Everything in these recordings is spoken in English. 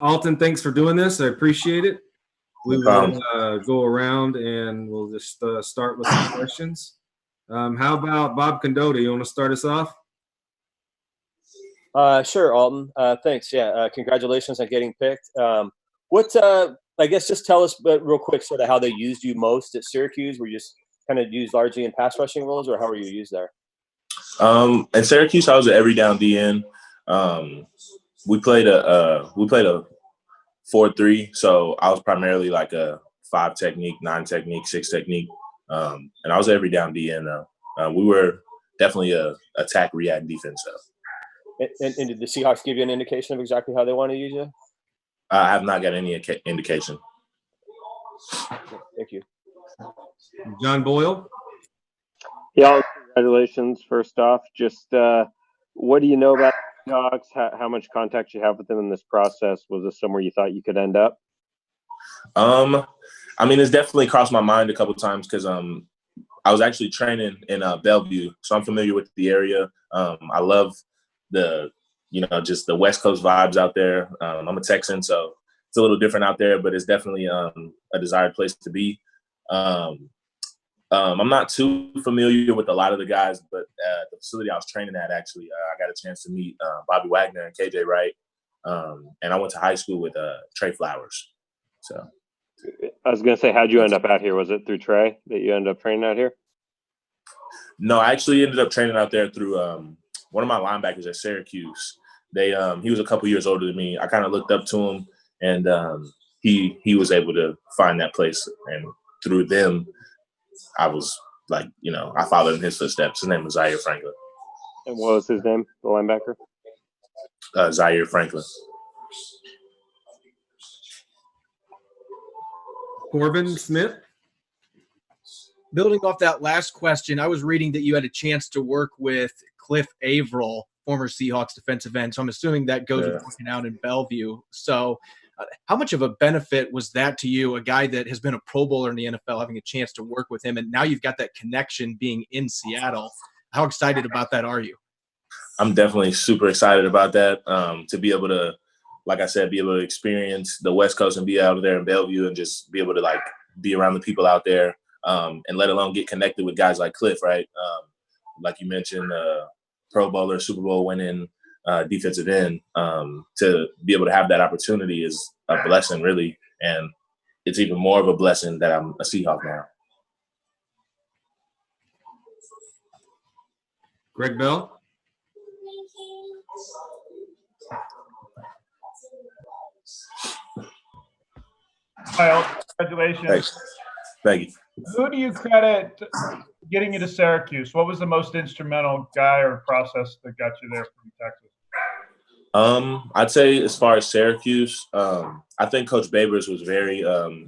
Alton, thanks for doing this. I appreciate it. We No will problem. go around and we'll just start with some questions. How about Bob Condotta? You want to start us off? Sure, Alton. Thanks. Yeah, congratulations on getting picked. I guess just tell us, but real quick, sort of how they used you most at Syracuse. Were you just kind of used largely in pass rushing roles, or how were you used there? At Syracuse, I was an every down DN. We played a 4-3, so I was primarily like a 5 technique, 9 technique, 6 technique, and I was every down DN though. We were definitely a attack react defense though. And did the Seahawks give you an indication of exactly how they want to use you? I have not got any indication. Thank you. John Boyle? Yeah, congratulations. First off, just what do you know about the Seahawks? How much contact you have with them in this process? Was this somewhere you thought you could end up? I mean, it's definitely crossed my mind a couple of times because I was actually training in Bellevue, so I'm familiar with the area. I love just the West Coast vibes out there. I'm a Texan, so it's a little different out there, but it's definitely a desired place to be. I'm not too familiar with a lot of the guys, but the facility I was training at, actually, I got a chance to meet Bobby Wagner and KJ Wright, and I went to high school with Trey Flowers. So, I was going to say, how'd you end up out here? Was it through Trey that you ended up training out here? No, I actually ended up training out there through one of my linebackers at Syracuse. He was a couple years older than me. I kind of looked up to him, and he was able to find that place, and through them, I was like, I followed in his footsteps. His name was Zaire Franklin. And what was his name, the linebacker? Zaire Franklin. Corbin Smith? Building off that last question, I was reading that you had a chance to work with Cliff Avril, former Seahawks defensive end. So I'm assuming that goes with working out in Bellevue. So how much of a benefit was that to you, a guy that has been a Pro Bowler in the NFL, having a chance to work with him, and now you've got that connection being in Seattle? How excited about that are you? I'm definitely super excited about that, to be able to, like I said, be able to experience the West Coast and be out there in Bellevue and just be able to, like, be around the people out there, and let alone get connected with guys like Cliff, right? Like you mentioned, Pro Bowler, Super Bowl winning defensive end, to be able to have that opportunity is a blessing, really. And it's even more of a blessing that I'm a Seahawk now. Greg Bell? Kyle, congratulations. Thanks. Thank you. Who do you credit getting you to Syracuse? What was the most instrumental guy or process that got you there from Texas? I'd say as far as Syracuse, I think Coach Babers was very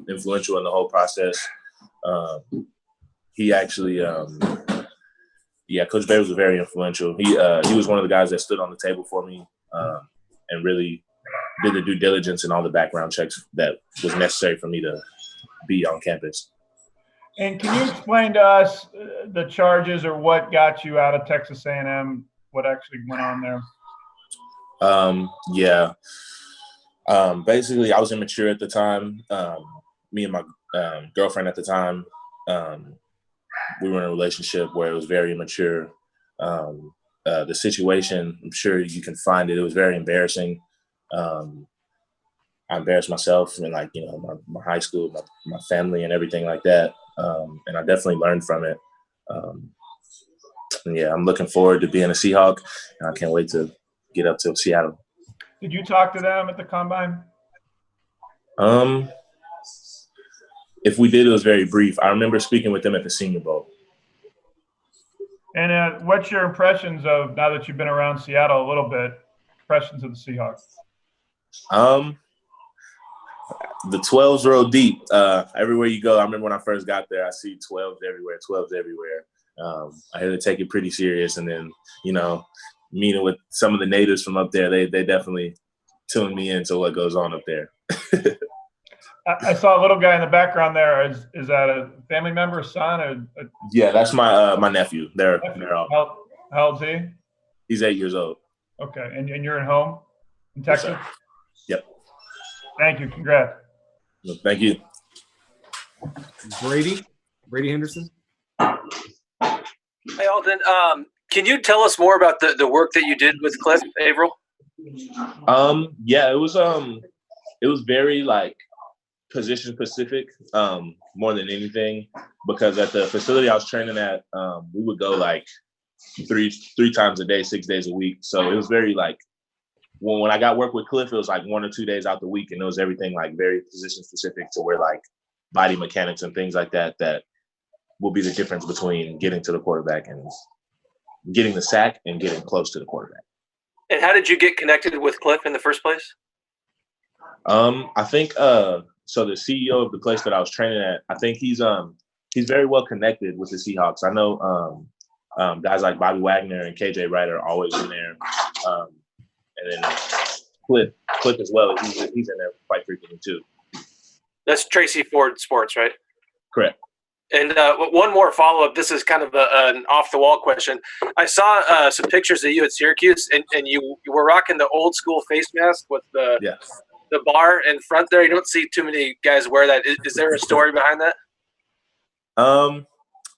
influential in the whole process. He actually, Coach Babers was very influential. He was one of the guys that stood on the table for me, and really did the due diligence and all the background checks that was necessary for me to be on campus. And can you explain to us the charges or what got you out of Texas A&M, what actually went on there? Basically, I was immature at the time. Me and my girlfriend at the time, we were in a relationship where it was very immature. The situation, I'm sure you can find it. It was very embarrassing. I embarrassed myself and, like, my high school, my family, and everything like that. And I definitely learned from it. I'm looking forward to being a Seahawk, and I can't wait to get up to Seattle. Did you talk to them at the Combine? If we did, it was very brief. I remember speaking with them at the Senior Bowl. And what's your impressions of, now that you've been around Seattle a little bit, impressions of the Seahawks? The 12s roll deep. Everywhere you go, I remember when I first got there, I see 12s everywhere. I had to take it pretty serious. And then, meeting with some of the natives from up there, they definitely tuned me into what goes on up there. I saw a little guy in the background there. Is that a family member, son? Yeah, that's my nephew. They're all. How old's he? He's 8 years old. Okay, and you're at home in Texas? Yes, yep. Thank you. Congrats. Thank you. Brady Henderson. Hey, Alton. Can you tell us more about the work that you did with Cliff Avril? Yeah, it was very like position specific, more than anything, because at the facility I was training at, we would go like three times a day, 6 days a week. So it was very like when I got work with Cliff, it was like 1 or 2 days out the week, and it was everything like very position specific to where like body mechanics and things like that will be the difference between getting to the quarterback and getting the sack and getting close to the quarterback. And how did you get connected with Cliff in the first place? I think so the CEO of the place that I was training at, I think he's very well connected with the Seahawks. I know guys like Bobby Wagner and KJ Wright are always in there. And then Cliff as well, he's in there quite frequently too. That's Tracy Ford Sports, right? Correct. And one more follow-up. This is kind of an off-the-wall question. I saw some pictures of you at Syracuse, and you were rocking the old-school face mask with the bar in front there. You don't see too many guys wear that. Is there a story behind that?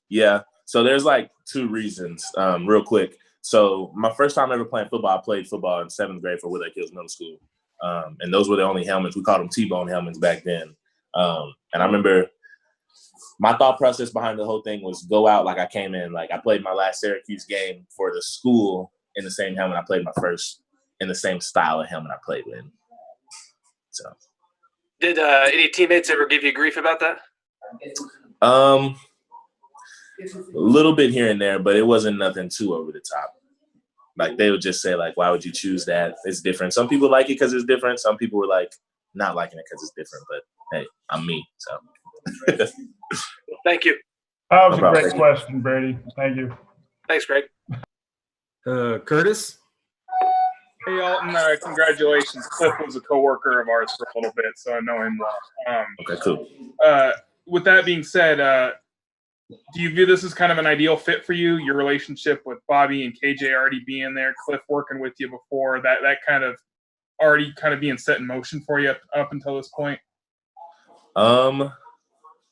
Yeah. So there's like 2 reasons, real quick. So my first time ever playing football, I played football in 7th grade for Woodlake Hills Middle School. And those were the only helmets. We called them T-bone helmets back then. And I remember my thought process behind the whole thing was go out like I came in. Like I played my last Syracuse game for the school in the same helmet I played my first in the same style of helmet I played in. So, did any teammates ever give you grief about that? A little bit here and there, but it wasn't nothing too over the top. Like they would just say like, why would you choose that? It's different. Some people like it because it's different. Some people were like not liking it because it's different, but hey, I'm me. So thank you. That was a great question, Brady. Thank you. Thanks, Greg. Curtis. Hey, Alton, congratulations. Cliff was a coworker of ours for a little bit, so I know him well. Okay, cool. With that being said, do you view this as kind of an ideal fit for you? Your relationship with Bobby and KJ already being there, Cliff working with you before, that kind of already kind of being set in motion for you up until this point?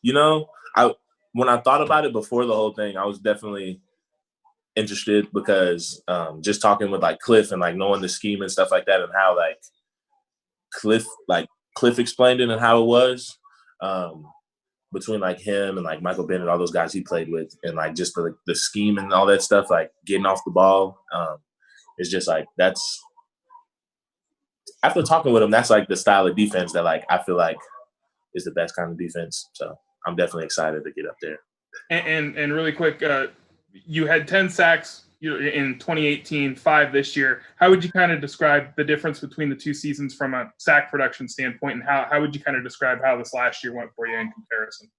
You know, when I thought about it before the whole thing, I was definitely interested because just talking with like Cliff and like knowing the scheme and stuff like that and how like Cliff explained it and how it was between like him and like Michael Bennett, all those guys he played with, and like just the scheme and all that stuff, like getting off the ball. It's just like that's after talking with him, that's like the style of defense that like I feel like is the best kind of defense. So I'm definitely excited to get up there. And really quick, you had 10 sacks in 2018, 5 this year. How would you kind of describe the difference between the 2 seasons from a sack production standpoint, and how would you kind of describe how this last year went for you in comparison?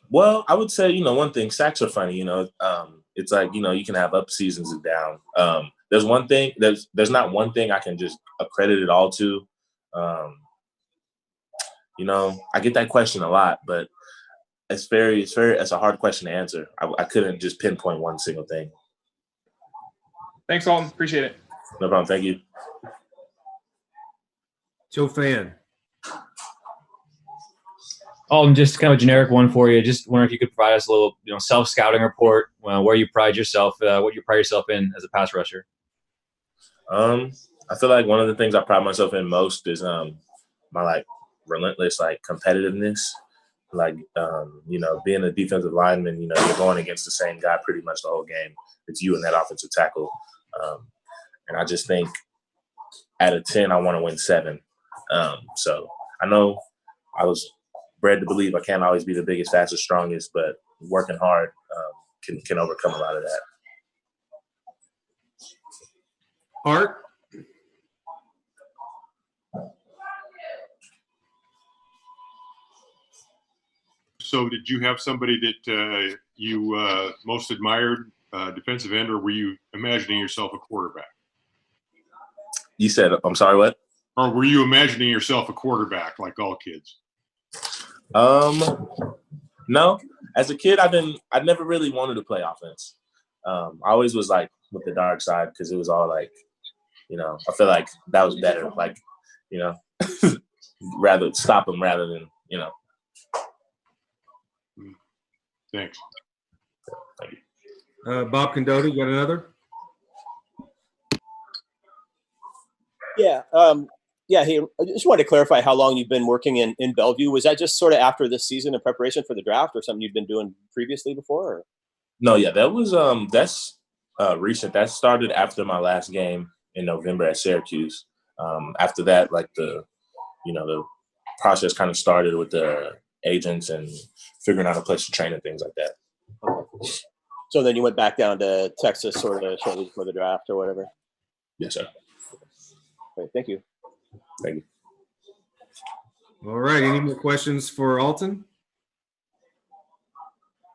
Well, I would say, one thing, sacks are funny, it's like, you can have up seasons and down. There's one thing, there's not one thing I can just accredit it all to. I get that question a lot, but it's a hard question to answer. I couldn't just pinpoint one single thing. Thanks, Alton. Appreciate it. No problem. Thank you. Joe Fan. Alton, just kind of a generic one for you. Just wondering if you could provide us a little, self-scouting report, where you pride yourself, what you pride yourself in as a pass rusher. I feel like one of the things I pride myself in most is my like relentless like competitiveness. Like, being a defensive lineman, you're going against the same guy pretty much the whole game. It's you and that offensive tackle. And I just think out of 10, I want to win 7. So I know I was bred to believe I can't always be the biggest, fastest, strongest, but working hard can overcome a lot of that. Art. So did you have somebody that you most admired, defensive end, or were you imagining yourself a quarterback? You said, I'm sorry, what? Or were you imagining yourself a quarterback like all kids? No. As a kid, I never really wanted to play offense. I always was like with the dark side because it was all like, I feel like that was better. Like, rather stop them rather than, you know. Thanks. Thank you. Bob Condotti, you got another? Yeah. Hey, I just wanted to clarify how long you've been working in Bellevue. Was that just sort of after this season in preparation for the draft, or something you've been doing previously before? Or? No, yeah, that was that's recent. That started after my last game in November at Syracuse. After that, like the process kind of started with the agents and figuring out a place to train and things like that. Okay. So then you went back down to Texas sort of shortly before the draft or whatever? Yes, sir. Great, thank you. Thank you. All right. Any more questions for Alton?